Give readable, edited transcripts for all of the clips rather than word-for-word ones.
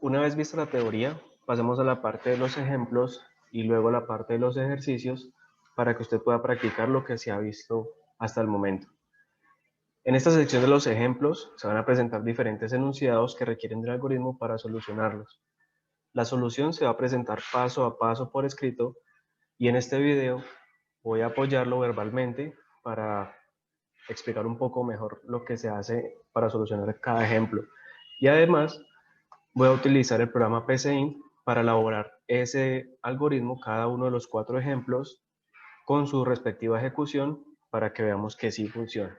Una vez vista la teoría, pasemos a la parte de los ejemplos y luego a la parte de los ejercicios para que usted pueda practicar lo que se ha visto hasta el momento. En esta sección de los ejemplos se van a presentar diferentes enunciados que requieren del algoritmo para solucionarlos. La solución se va a presentar paso a paso por escrito y en este video voy a apoyarlo verbalmente para explicar un poco mejor lo que se hace para solucionar cada ejemplo. Y además voy a utilizar el programa PCInt para elaborar ese algoritmo, cada uno de los 4 ejemplos, con su respectiva ejecución para que veamos que sí funciona.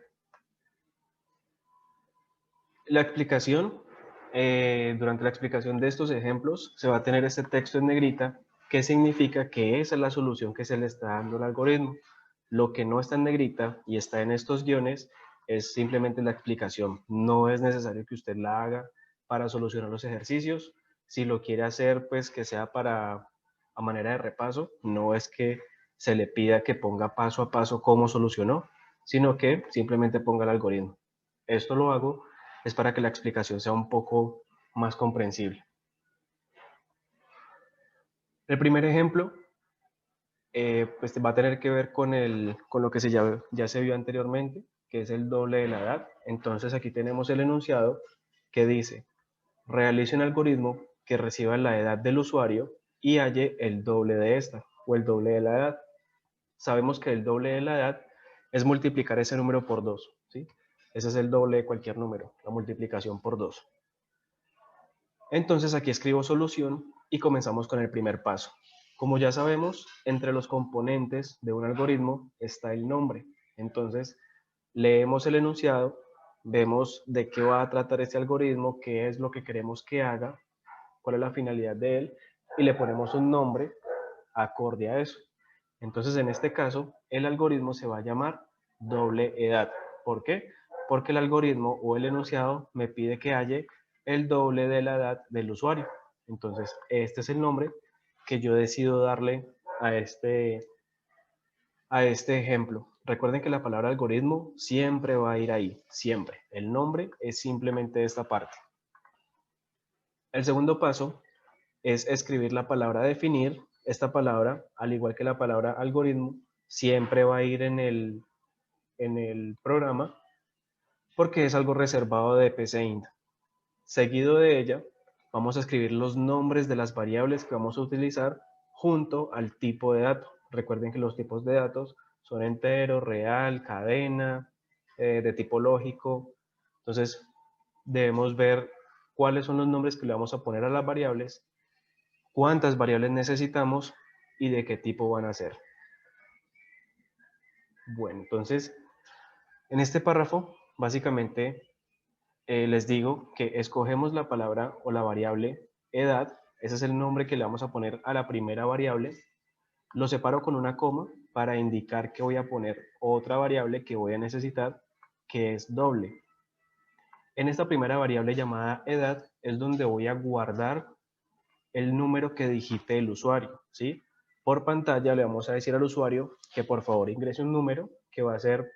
La explicación, durante la explicación de estos ejemplos, se va a tener este texto en negrita, que significa que esa es la solución que se le está dando al algoritmo. Lo que no está en negrita y está en estos guiones es simplemente la explicación. No es necesario que usted la haga para solucionar los ejercicios. Si lo quiere hacer, pues que sea a manera de repaso. No es que se le pida que ponga paso a paso cómo solucionó, sino que simplemente ponga el algoritmo. Esto lo hago es para que la explicación sea un poco más comprensible. El primer ejemplo pues va a tener que ver con lo que ya se vio anteriormente, que es el doble de la edad. Entonces aquí tenemos el enunciado que dice, realice un algoritmo que reciba la edad del usuario y halle el doble de esta, o el doble de la edad. Sabemos que el doble de la edad es multiplicar ese número por 2, ¿sí? Ese es el doble de cualquier número, la multiplicación por 2. Entonces aquí escribo solución y comenzamos con el primer paso. Como ya sabemos, entre los componentes de un algoritmo está el nombre. Entonces leemos el enunciado, vemos de qué va a tratar este algoritmo, qué es lo que queremos que haga, cuál es la finalidad de él, y le ponemos un nombre acorde a eso. Entonces en este caso, el algoritmo se va a llamar doble edad. ¿Por qué? Porque el algoritmo o el enunciado me pide que halle el doble de la edad del usuario. Entonces, este es el nombre que yo decido darle a este ejemplo. Recuerden que la palabra algoritmo siempre va a ir ahí, siempre. El nombre es simplemente esta parte. El segundo paso es escribir la palabra definir. Esta palabra, al igual que la palabra algoritmo, siempre va a ir en el programa porque es algo reservado de PCInt. Seguido de ella, vamos a escribir los nombres de las variables que vamos a utilizar junto al tipo de dato. Recuerden que los tipos de datos son entero, real, cadena, de tipo lógico. Entonces, debemos ver cuáles son los nombres que le vamos a poner a las variables, cuántas variables necesitamos y de qué tipo van a ser. Bueno, entonces, en este párrafo, básicamente, les digo que escogemos la palabra o la variable edad, ese es el nombre que le vamos a poner a la primera variable, lo separo con una coma para indicar que voy a poner otra variable que voy a necesitar, que es doble. En esta primera variable llamada edad es donde voy a guardar el número que digite el usuario, ¿sí? Por pantalla le vamos a decir al usuario que por favor ingrese un número que va a ser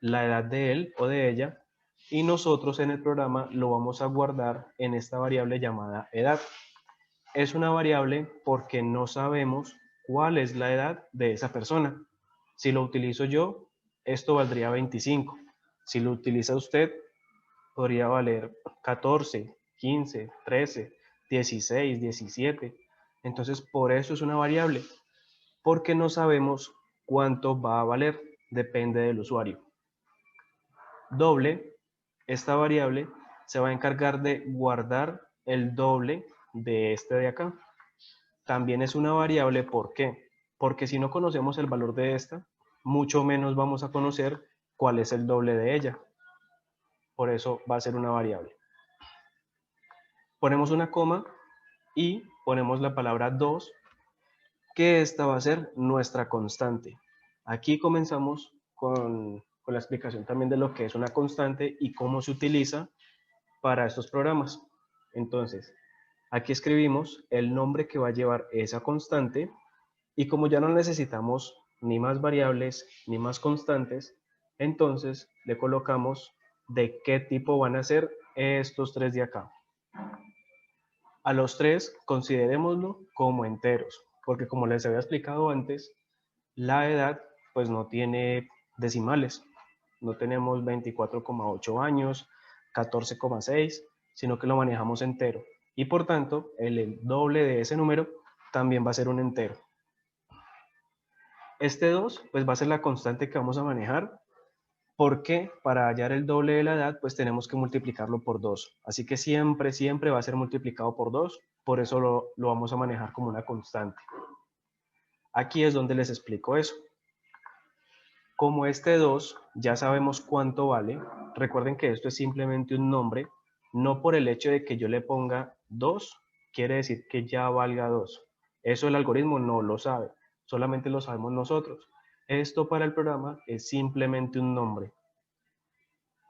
la edad de él o de ella y nosotros en el programa lo vamos a guardar en esta variable llamada edad. Es una variable porque no sabemos cuál es la edad de esa persona. Si lo utilizo yo, esto valdría 25. Si lo utiliza usted, podría valer 14, 15, 13, 16, 17. Entonces, por eso es una variable, porque no sabemos cuánto va a valer, depende del usuario. Doble, esta variable se va a encargar de guardar el doble de este de acá. También es una variable, ¿por qué? Porque si no conocemos el valor de esta, mucho menos vamos a conocer cuál es el doble de ella. Por eso va a ser una variable. Ponemos una coma y ponemos la palabra 2, que esta va a ser nuestra constante. Aquí comenzamos con la explicación también de lo que es una constante y cómo se utiliza para estos programas. Entonces, aquí escribimos el nombre que va a llevar esa constante y como ya no necesitamos ni más variables ni más constantes, entonces le colocamos de qué tipo van a ser estos tres de acá. A los 3 considerémoslo como enteros, porque como les había explicado antes, la edad pues no tiene decimales. No tenemos 24,8 años, 14,6, sino que lo manejamos entero. Y por tanto, el doble de ese número también va a ser un entero. Este 2 pues va a ser la constante que vamos a manejar, porque para hallar el doble de la edad pues tenemos que multiplicarlo por 2. Así que siempre va a ser multiplicado por 2, por eso lo vamos a manejar como una constante. Aquí es donde les explico eso. Como este 2 ya sabemos cuánto vale, recuerden que esto es simplemente un nombre, no por el hecho de que yo le ponga 2, quiere decir que ya valga 2. Eso el algoritmo no lo sabe, solamente lo sabemos nosotros. Esto para el programa es simplemente un nombre.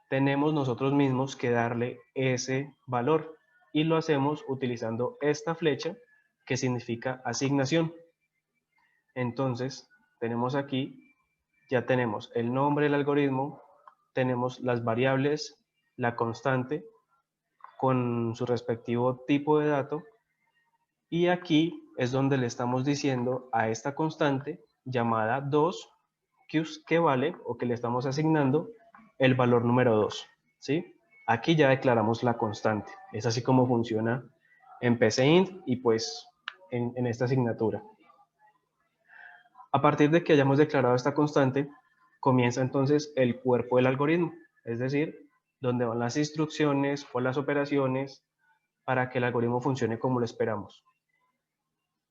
Tenemos nosotros mismos que darle ese valor y lo hacemos utilizando esta flecha que significa asignación. Entonces, tenemos aquí, ya tenemos el nombre del algoritmo, tenemos las variables, la constante con su respectivo tipo de dato, y aquí es donde le estamos diciendo a esta constante llamada 2 que vale o que le estamos asignando el valor número 2, ¿sí? Aquí ya declaramos la constante. Es así como funciona en PCInt y pues en esta asignatura. A partir de que hayamos declarado esta constante, comienza entonces el cuerpo del algoritmo, es decir, donde van las instrucciones o las operaciones para que el algoritmo funcione como lo esperamos.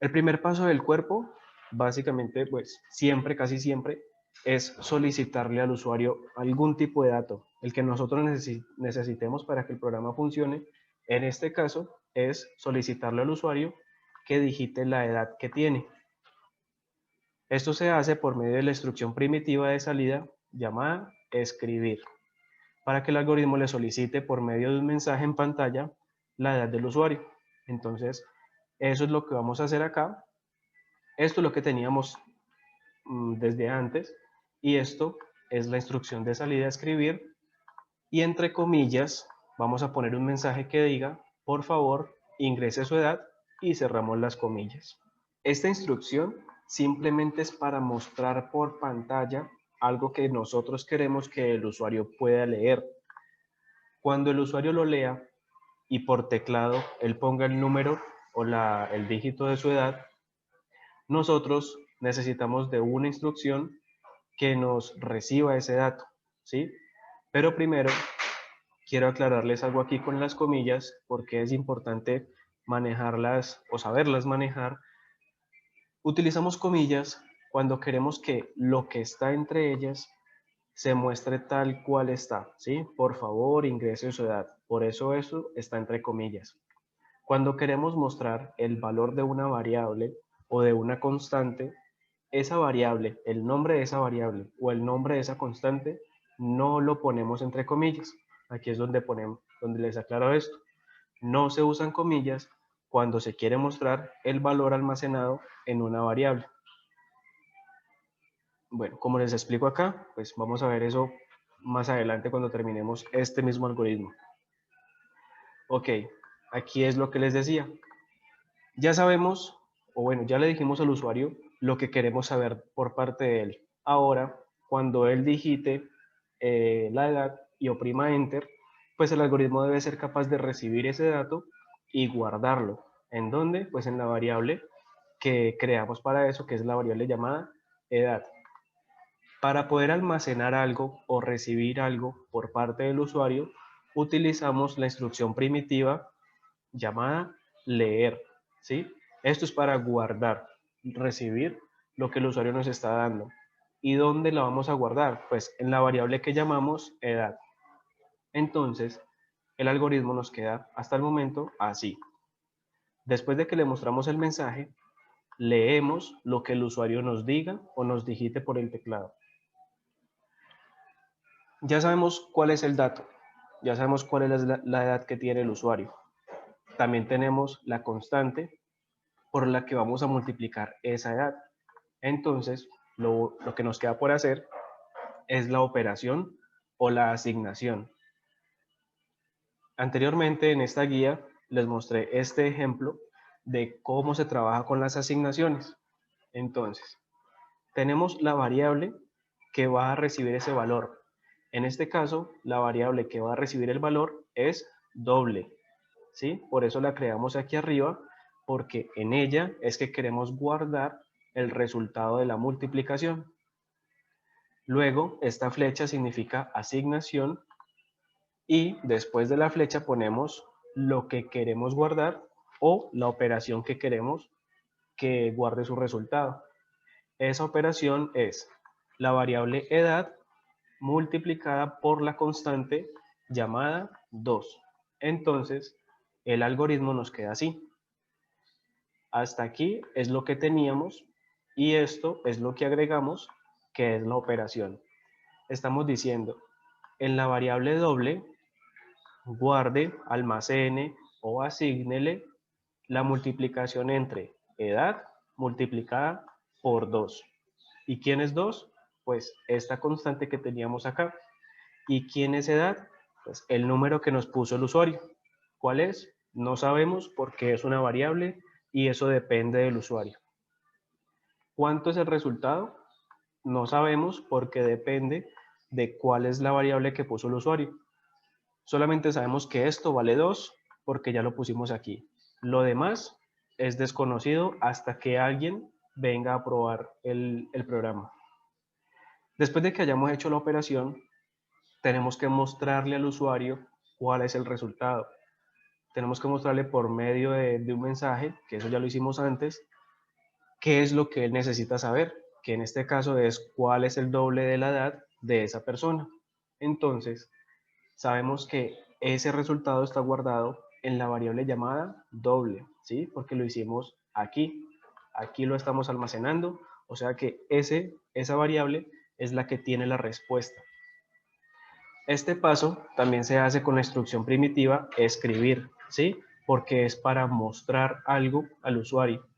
El primer paso del cuerpo, básicamente, pues siempre, casi siempre, es solicitarle al usuario algún tipo de dato, el que nosotros necesitemos para que el programa funcione. En este caso, es solicitarle al usuario que digite la edad que tiene. Esto se hace por medio de la instrucción primitiva de salida llamada escribir, para que el algoritmo le solicite por medio de un mensaje en pantalla la edad del usuario. Entonces, eso es lo que vamos a hacer acá. Esto es lo que teníamos desde antes, y esto es la instrucción de salida a escribir, y entre comillas vamos a poner un mensaje que diga, por favor, ingrese su edad, y cerramos las comillas. Esta instrucción simplemente es para mostrar por pantalla algo que nosotros queremos que el usuario pueda leer. Cuando el usuario lo lea y por teclado él ponga el número o el dígito de su edad, nosotros necesitamos de una instrucción que nos reciba ese dato, ¿sí? Pero primero quiero aclararles algo aquí con las comillas, porque es importante manejarlas o saberlas manejar. Utilizamos comillas cuando queremos que lo que está entre ellas se muestre tal cual está, ¿sí? Por favor, ingrese su edad. Por eso está entre comillas. Cuando queremos mostrar el valor de una variable o de una constante, esa variable, el nombre de esa variable o el nombre de esa constante, no lo ponemos entre comillas. Aquí es donde les aclaro esto. No se usan comillas cuando se quiere mostrar el valor almacenado en una variable. Bueno, como les explico acá, pues vamos a ver eso más adelante cuando terminemos este mismo algoritmo. Ok, aquí es lo que les decía. Ya sabemos, o bueno, ya le dijimos al usuario lo que queremos saber por parte de él. Ahora, cuando él digite la edad y oprima Enter, pues el algoritmo debe ser capaz de recibir ese dato y guardarlo. ¿En dónde? Pues en la variable que creamos para eso, que es la variable llamada edad. Para poder almacenar algo o recibir algo por parte del usuario, utilizamos la instrucción primitiva llamada leer, ¿sí? Esto es para guardar, recibir lo que el usuario nos está dando. ¿Y dónde la vamos a guardar? Pues en la variable que llamamos edad. Entonces, el algoritmo nos queda hasta el momento así. Después de que le mostramos el mensaje, leemos lo que el usuario nos diga o nos digite por el teclado. Ya sabemos cuál es el dato, ya sabemos cuál es la edad que tiene el usuario. También tenemos la constante por la que vamos a multiplicar esa edad. Entonces, lo que nos queda por hacer es la operación o la asignación. Anteriormente en esta guía les mostré este ejemplo de cómo se trabaja con las asignaciones. Entonces, tenemos la variable que va a recibir ese valor. En este caso, la variable que va a recibir el valor es doble, ¿sí? Por eso la creamos aquí arriba, porque en ella es que queremos guardar el resultado de la multiplicación. Luego, esta flecha significa asignación y después de la flecha ponemos lo que queremos guardar o la operación que queremos que guarde su resultado. Esa operación es la variable edad multiplicada por la constante llamada 2. Entonces, el algoritmo nos queda así. Hasta aquí es lo que teníamos y esto es lo que agregamos, que es la operación. Estamos diciendo, en la variable doble, guarde, almacene o asígnele la multiplicación entre edad multiplicada por 2. ¿Y quién es 2? Pues esta constante que teníamos acá. ¿Y quién es edad? Pues el número que nos puso el usuario. ¿Cuál es? No sabemos porque es una variable y eso depende del usuario. ¿Cuánto es el resultado? No sabemos porque depende de cuál es la variable que puso el usuario. Solamente sabemos que esto vale 2 porque ya lo pusimos aquí. Lo demás es desconocido hasta que alguien venga a probar el programa. Después de que hayamos hecho la operación, tenemos que mostrarle al usuario cuál es el resultado. Tenemos que mostrarle por medio de un mensaje, que eso ya lo hicimos antes, qué es lo que él necesita saber, que en este caso es cuál es el doble de la edad de esa persona. Entonces, sabemos que ese resultado está guardado en la variable llamada doble, ¿sí? Porque lo hicimos aquí. Aquí lo estamos almacenando, o sea que esa variable es la que tiene la respuesta. Este paso también se hace con la instrucción primitiva escribir, ¿sí? Porque es para mostrar algo al usuario.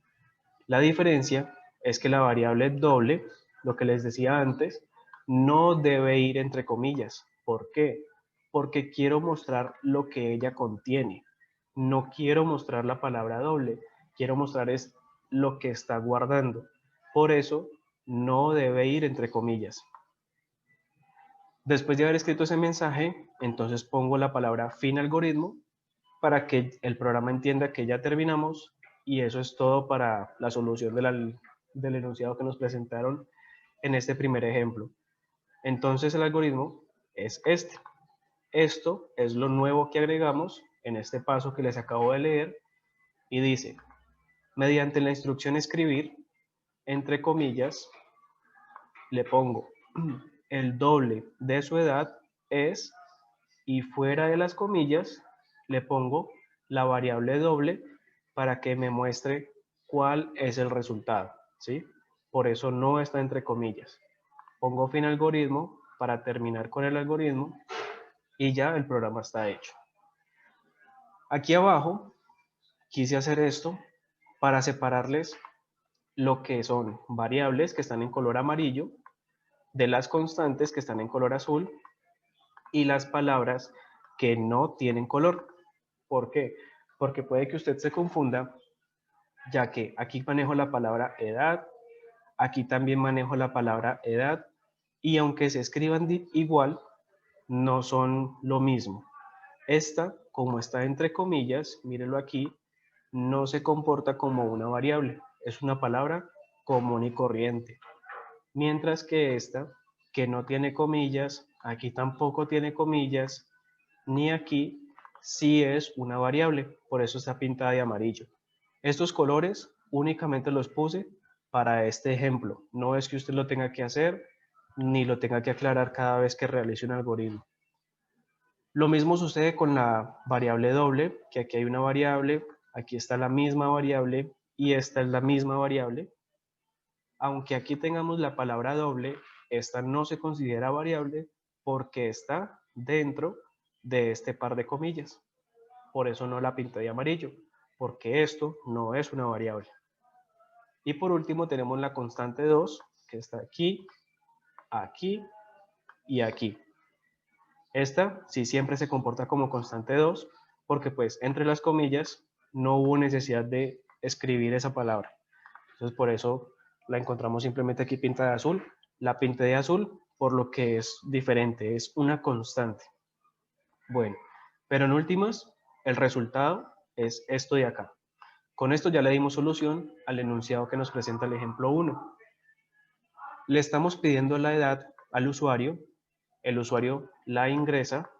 La diferencia es que la variable doble, lo que les decía antes, no debe ir entre comillas. ¿Por qué? Porque quiero mostrar lo que ella contiene. No quiero mostrar la palabra doble, quiero mostrar es lo que está guardando. Por eso no debe ir entre comillas. Después de haber escrito ese mensaje, entonces pongo la palabra fin algoritmo para que el programa entienda que ya terminamos y eso es todo para la solución del enunciado que nos presentaron en este primer ejemplo. Entonces el algoritmo es este. Esto es lo nuevo que agregamos en este paso que les acabo de leer y dice, mediante la instrucción escribir, entre comillas, le pongo el doble de su edad es, y fuera de las comillas le pongo la variable doble para que me muestre cuál es el resultado, ¿sí? Por eso no está entre comillas. Pongo fin algoritmo para terminar con el algoritmo y ya el programa está hecho. Aquí abajo quise hacer esto para separarles lo que son variables que están en color amarillo de las constantes que están en color azul y las palabras que no tienen color. ¿Por qué? Porque puede que usted se confunda, ya que aquí manejo la palabra edad, aquí también manejo la palabra edad, y aunque se escriban igual, no son lo mismo. Esta, como está entre comillas, mírenlo aquí, no se comporta como una variable, es una palabra común y corriente. Mientras que esta, que no tiene comillas, aquí tampoco tiene comillas, ni aquí, sí es una variable, por eso está pintada de amarillo. Estos colores únicamente los puse para este ejemplo, no es que usted lo tenga que hacer, ni lo tenga que aclarar cada vez que realice un algoritmo. Lo mismo sucede con la variable doble, que aquí hay una variable, aquí está la misma variable y esta es la misma variable. Aunque aquí tengamos la palabra doble, esta no se considera variable porque está dentro de este par de comillas. Por eso no la pinté de amarillo, porque esto no es una variable. Y por último tenemos la constante 2, que está aquí, aquí y aquí. Esta sí siempre se comporta como constante 2, porque pues entre las comillas no hubo necesidad de escribir esa palabra. Entonces por eso la encontramos simplemente aquí pintada de azul. La pinté de azul por lo que es diferente, es una constante. Bueno, pero en últimas, el resultado es esto de acá. Con esto ya le dimos solución al enunciado que nos presenta el ejemplo 1. Le estamos pidiendo la edad al usuario, el usuario la ingresa,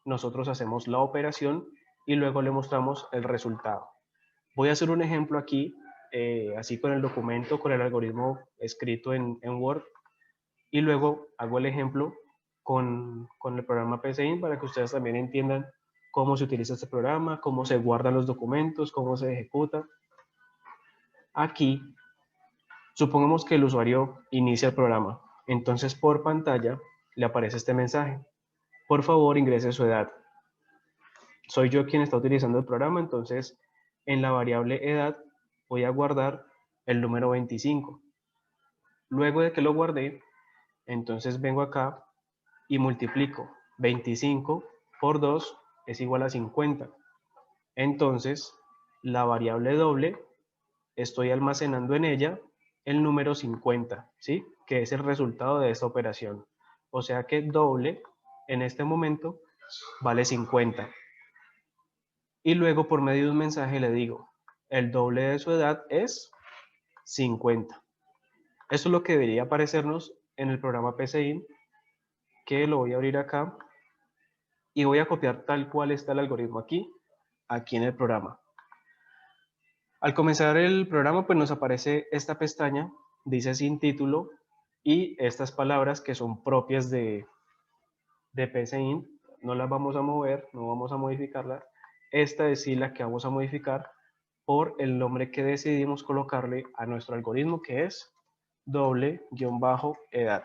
nosotros hacemos la operación y luego le mostramos el resultado. Voy a hacer un ejemplo aquí, así con el documento, con el algoritmo escrito en Word, y luego hago el ejemplo con el programa PCInt para que ustedes también entiendan cómo se utiliza este programa, cómo se guardan los documentos, cómo se ejecuta. Aquí, supongamos que el usuario inicia el programa. Entonces, por pantalla le aparece este mensaje. Por favor, ingrese su edad. Soy yo quien está utilizando el programa, entonces en la variable edad voy a guardar el número 25. Luego de que lo guardé, entonces vengo acá y multiplico 25 por 2 es igual a 50. Entonces, la variable doble, estoy almacenando en ella el número 50, ¿sí? Que es el resultado de esta operación. O sea que doble en este momento vale 50. Y luego por medio de un mensaje le digo, el doble de su edad es 50. Eso es lo que debería aparecernos en el programa PCInt, que lo voy a abrir acá y voy a copiar tal cual está el algoritmo aquí en el programa. Al comenzar el programa, pues nos aparece esta pestaña, dice sin título, y estas palabras que son propias de PCInt, no las vamos a mover, no vamos a modificarlas. Esta es sí la que vamos a modificar por el nombre que decidimos colocarle a nuestro algoritmo, que es doble-edad.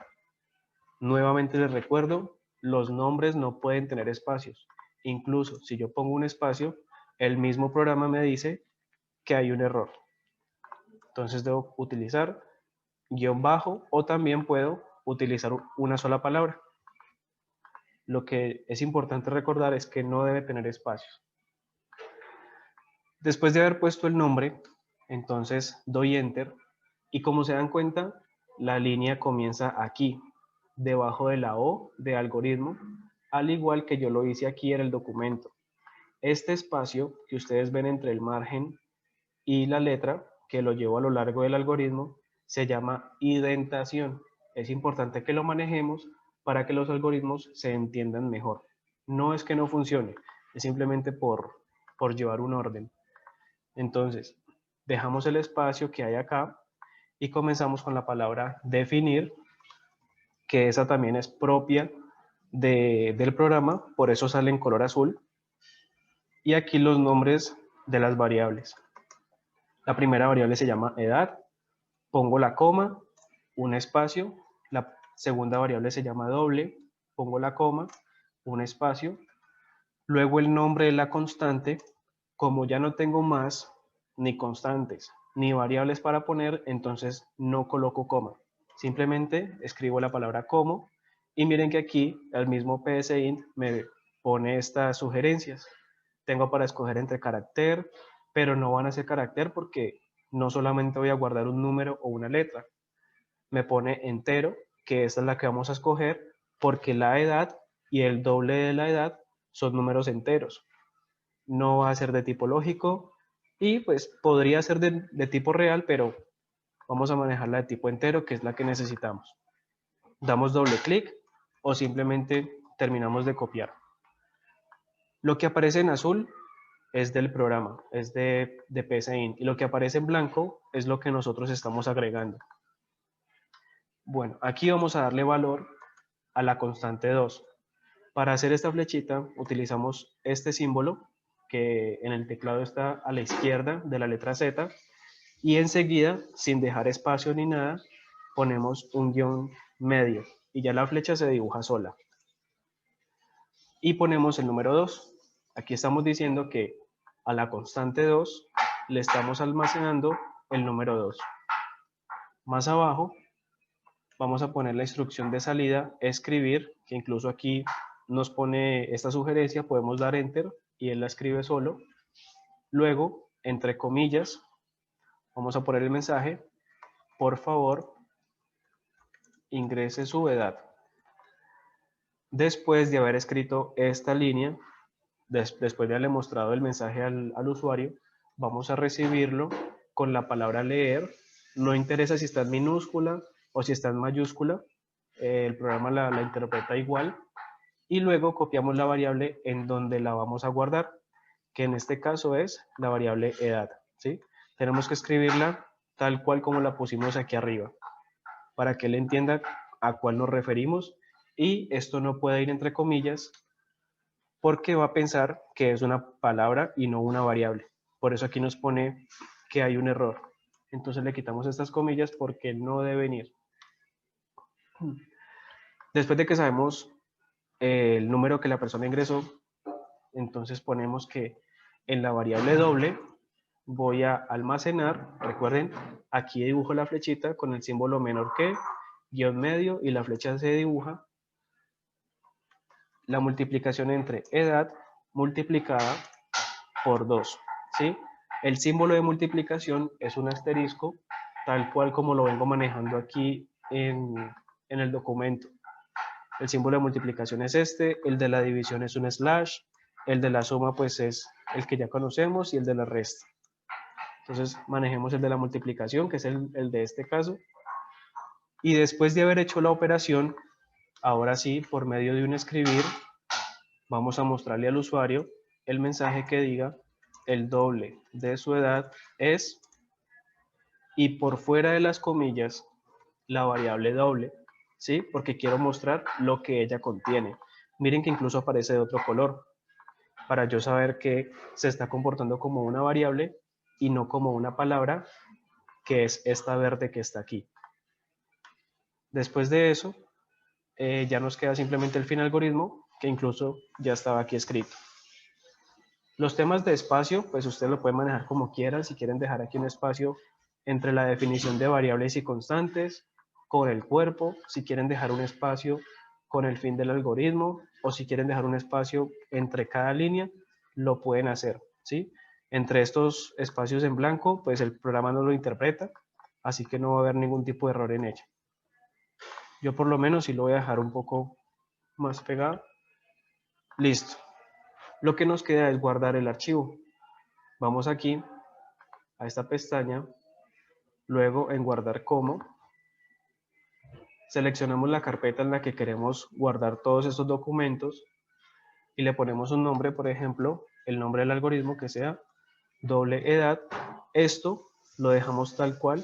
Nuevamente les recuerdo, los nombres no pueden tener espacios. Incluso si yo pongo un espacio, el mismo programa me dice que hay un error. Entonces debo utilizar guión bajo o también puedo utilizar una sola palabra. Lo que es importante recordar es que no debe tener espacios. Después de haber puesto el nombre, entonces doy Enter y como se dan cuenta, la línea comienza aquí, debajo de la O de algoritmo, al igual que yo lo hice aquí en el documento. Este espacio que ustedes ven entre el margen y la letra, que lo llevo a lo largo del algoritmo, se llama indentación. Es importante que lo manejemos para que los algoritmos se entiendan mejor. No es que no funcione, es simplemente por llevar un orden. Entonces, dejamos el espacio que hay acá y comenzamos con la palabra definir, que esa también es propia del programa, por eso sale en color azul. Y aquí los nombres de las variables. La primera variable se llama edad, pongo la coma, un espacio. La segunda variable se llama doble, pongo la coma, un espacio. Luego el nombre de la constante, como ya no tengo más ni constantes ni variables para poner, entonces no coloco coma. Simplemente escribo la palabra como y miren que aquí el mismo PSInt me pone estas sugerencias. Tengo para escoger entre carácter, pero no van a ser carácter porque no solamente voy a guardar un número o una letra. Me pone entero, que esta es la que vamos a escoger porque la edad y el doble de la edad son números enteros. No va a ser de tipo lógico y pues podría ser de tipo real, pero vamos a manejarla de tipo entero, que es la que necesitamos. Damos doble clic o simplemente terminamos de copiar. Lo que aparece en azul es del programa, es de PSInt, y lo que aparece en blanco es lo que nosotros estamos agregando. Bueno, aquí vamos a darle valor a la constante 2. Para hacer esta flechita utilizamos este símbolo que en el teclado está a la izquierda de la letra Z y enseguida, sin dejar espacio ni nada, ponemos un guión medio y ya la flecha se dibuja sola. Y ponemos el número 2. Aquí estamos diciendo que a la constante 2 le estamos almacenando el número 2. Más abajo vamos a poner la instrucción de salida, escribir, que incluso aquí nos pone esta sugerencia, podemos dar Enter y él la escribe solo. Luego, entre comillas, vamos a poner el mensaje, por favor, ingrese su edad. Después de haber escrito esta línea, después de haberle mostrado el mensaje al usuario, vamos a recibirlo con la palabra leer. No interesa si está en minúscula o si está en mayúscula, el programa la interpreta igual. Y luego copiamos la variable en donde la vamos a guardar, que en este caso es la variable edad, ¿sí? Tenemos que escribirla tal cual como la pusimos aquí arriba, para que él entienda a cuál nos referimos, y esto no puede ir entre comillas, porque va a pensar que es una palabra y no una variable. Por eso aquí nos pone que hay un error. Entonces le quitamos estas comillas porque no deben ir. Después de que sabemos el número que la persona ingresó, entonces ponemos que en la variable doble voy a almacenar, recuerden, aquí dibujo la flechita con el símbolo menor que, guión medio, y la flecha se dibuja la multiplicación entre edad multiplicada por 2, ¿sí? El símbolo de multiplicación es un asterisco, tal cual como lo vengo manejando aquí en el documento. El símbolo de multiplicación es este, el de la división es un slash, el de la suma pues es el que ya conocemos y el de la resta. Entonces manejemos el de la multiplicación, que es el de este caso. Y después de haber hecho la operación, ahora sí, por medio de un escribir, vamos a mostrarle al usuario el mensaje que diga el doble de su edad es, y por fuera de las comillas, la variable doble, ¿sí? Porque quiero mostrar lo que ella contiene. Miren que incluso aparece de otro color, para yo saber que se está comportando como una variable y no como una palabra, que es esta verde que está aquí. Después de eso, ya nos queda simplemente el fin algoritmo, que incluso ya estaba aquí escrito. Los temas de espacio, pues usted lo puede manejar como quieran. Si quieren dejar aquí un espacio entre la definición de variables y constantes, con el cuerpo, si quieren dejar un espacio con el fin del algoritmo, o si quieren dejar un espacio entre cada línea, lo pueden hacer, ¿sí? Entre estos espacios en blanco, pues el programa no lo interpreta, así que no va a haber ningún tipo de error en ella. Yo por lo menos sí lo voy a dejar un poco más pegado. Listo. Lo que nos queda es guardar el archivo. Vamos aquí a esta pestaña, luego en guardar como, seleccionamos la carpeta en la que queremos guardar todos estos documentos y le ponemos un nombre, por ejemplo, el nombre del algoritmo que sea doble edad. Esto lo dejamos tal cual,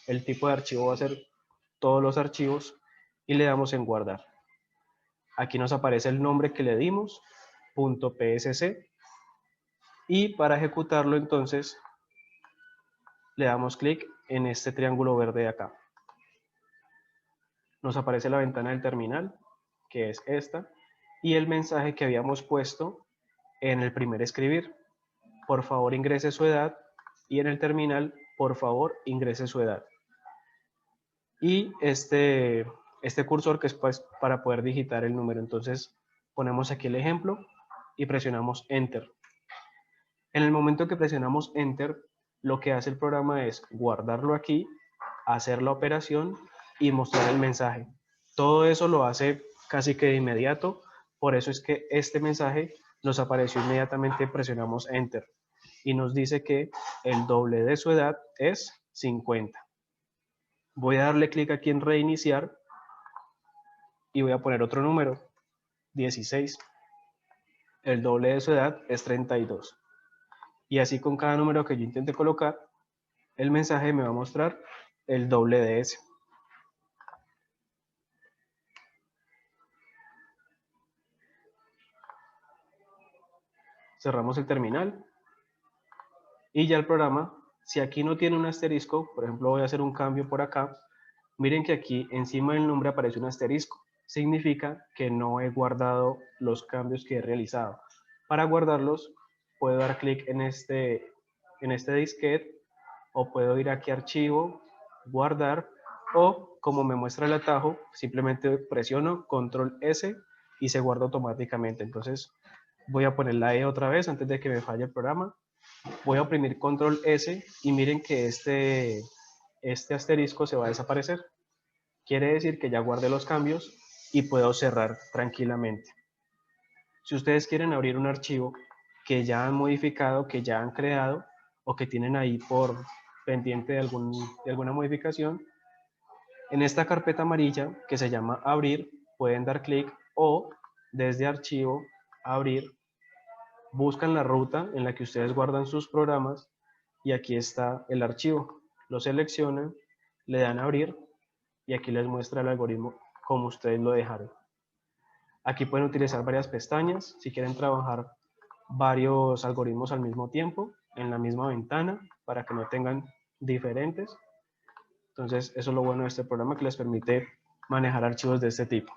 el tipo de archivo va a ser todos los archivos y le damos en guardar. Aquí nos aparece el nombre que le dimos, .psc, y para ejecutarlo entonces le damos clic en este triángulo verde de acá. Nos aparece la ventana del terminal, que es esta, y el mensaje que habíamos puesto en el primer escribir. Por favor ingrese su edad, y en el terminal, por favor ingrese su edad. Y este cursor que es pues para poder digitar el número. Entonces ponemos aquí el ejemplo y presionamos Enter. En el momento que presionamos Enter, lo que hace el programa es guardarlo aquí, hacer la operación y mostrar el mensaje. Todo eso lo hace casi que de inmediato, por eso es que este mensaje nos apareció inmediatamente, presionamos Enter y nos dice que el doble de su edad es 50. Voy a darle clic aquí en reiniciar y voy a poner otro número, 16. El doble de su edad es 32. Y así con cada número que yo intente colocar, el mensaje me va a mostrar el doble de ese. Cerramos el terminal y ya el programa, si aquí no tiene un asterisco, por ejemplo voy a hacer un cambio por acá, miren que aquí encima del nombre aparece un asterisco, significa que no he guardado los cambios que he realizado. Para guardarlos puedo dar clic en este disquete, o puedo ir aquí a archivo, guardar, o como me muestra el atajo, simplemente presiono control S y se guarda automáticamente. Entonces Voy a poner la E otra vez antes de que me falle el programa. Voy a oprimir control S y miren que este asterisco se va a desaparecer. Quiere decir que ya guardé los cambios y puedo cerrar tranquilamente. Si ustedes quieren abrir un archivo que ya han modificado, que ya han creado o que tienen ahí por pendiente de alguna modificación, en esta carpeta amarilla que se llama abrir, pueden dar clic o desde archivo, abrir, buscan la ruta en la que ustedes guardan sus programas y aquí está el archivo. Lo seleccionan, le dan a abrir y aquí les muestra el algoritmo como ustedes lo dejaron. Aquí pueden utilizar varias pestañas si quieren trabajar varios algoritmos al mismo tiempo en la misma ventana para que no tengan diferentes. Entonces, eso es lo bueno de este programa que les permite manejar archivos de este tipo.